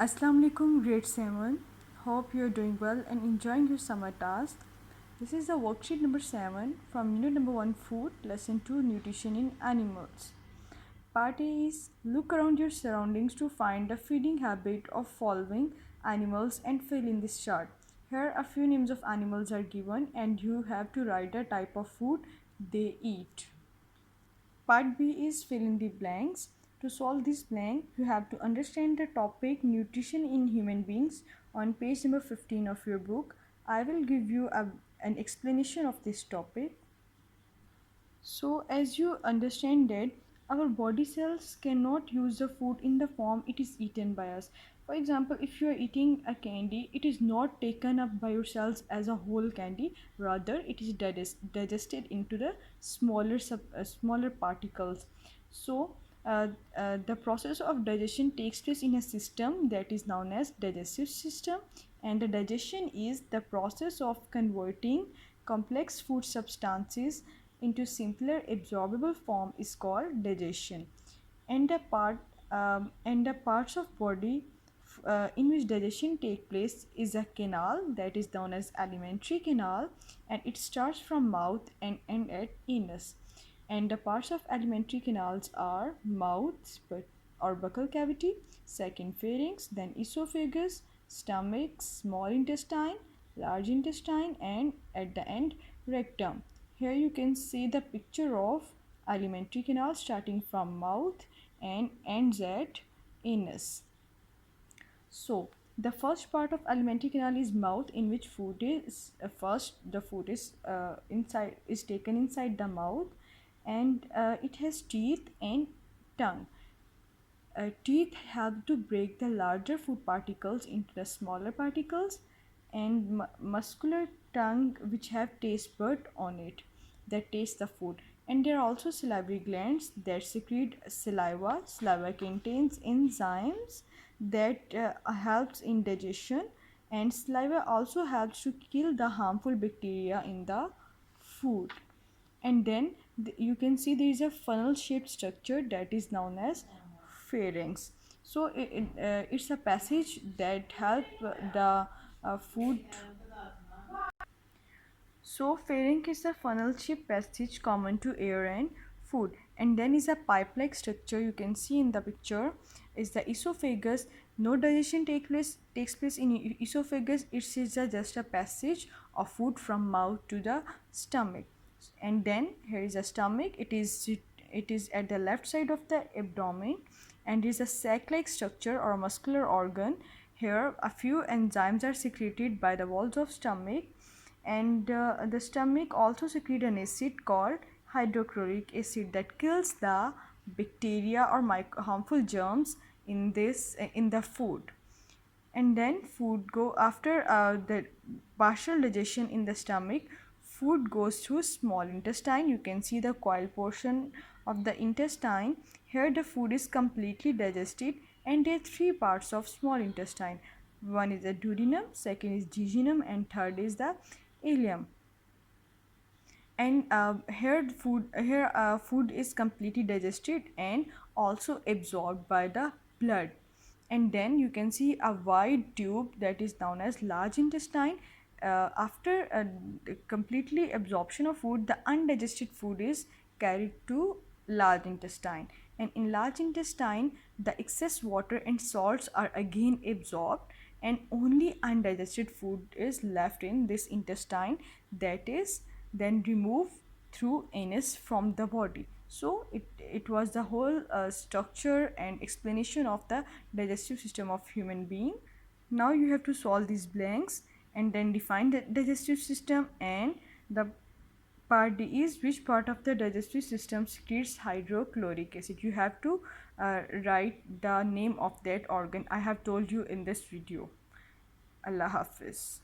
Assalamu alaikum, grade 7. Hope you are doing well and enjoying your summer task. This is the worksheet number 7 from unit number 1 food, lesson 2 nutrition in animals. Part A is look around your surroundings to find the feeding habit of following animals and fill in this chart. Here a few names of animals are given and you have to write the type of food they eat. Part B is fill in the blanks. To solve this blank, you have to understand the topic nutrition in human beings on page number 15 of your book. I will give you an explanation of this topic. So, as you understand that our body cells cannot use the food in the form it is eaten by us. For example, if you are eating a candy, it is not taken up by your cells as a whole candy. Rather, it is digested into the smaller particles. So, the process of digestion takes place in a system that is known as digestive system, and the digestion is the process of converting complex food substances into simpler absorbable form is called digestion. And the parts of body in which digestion take place is a canal that is known as alimentary canal, and it starts from mouth and end at anus. And the parts of alimentary canals are mouth or buccal cavity, second pharynx, then esophagus, stomach, small intestine, large intestine, and at the end rectum. Here you can see the picture of alimentary canal starting from mouth and ends at anus. So the first part of alimentary canal is mouth, in which food is first the food is taken inside the mouth, and it has teeth and tongue. Teeth help to break the larger food particles into the smaller particles, and muscular tongue which have taste bud on it that taste the food. And there are also salivary glands that secrete saliva. Saliva contains enzymes that helps in digestion, and saliva also helps to kill the harmful bacteria in the food. And then you can see there is a funnel shaped structure that is known as pharynx. So it's a passage that help the food. So pharynx is a funnel shaped passage common to air and food. And then is a pipe like structure you can see in the picture is the esophagus. No digestion takes place in esophagus. It is just a passage of food from mouth to the stomach. And then here is a stomach. It is at the left side of the abdomen, and is a sac like structure or muscular organ. Here a few enzymes are secreted by the walls of stomach, and the stomach also secrete an acid called hydrochloric acid that kills the bacteria or harmful germs in the food. And then food go after the partial digestion in the stomach, food goes through small intestine. You can see the coil portion of the intestine. Here the food is completely digested, and there are three parts of small intestine. One is the duodenum, second is jejunum, and third is the ileum. And food is completely digested and also absorbed by the blood. And then you can see a wide tube that is known as large intestine. After completely absorption of food, the undigested food is carried to large intestine, and in large intestine the excess water and salts are again absorbed, and only undigested food is left in this intestine, that is then removed through anus from the body. So it was the whole structure and explanation of the digestive system of human being. Now you have to solve these blanks and then define the digestive system. And the part D is which part of the digestive system secretes hydrochloric acid. You have to write the name of that organ. I have told you in this video. Allah Hafiz.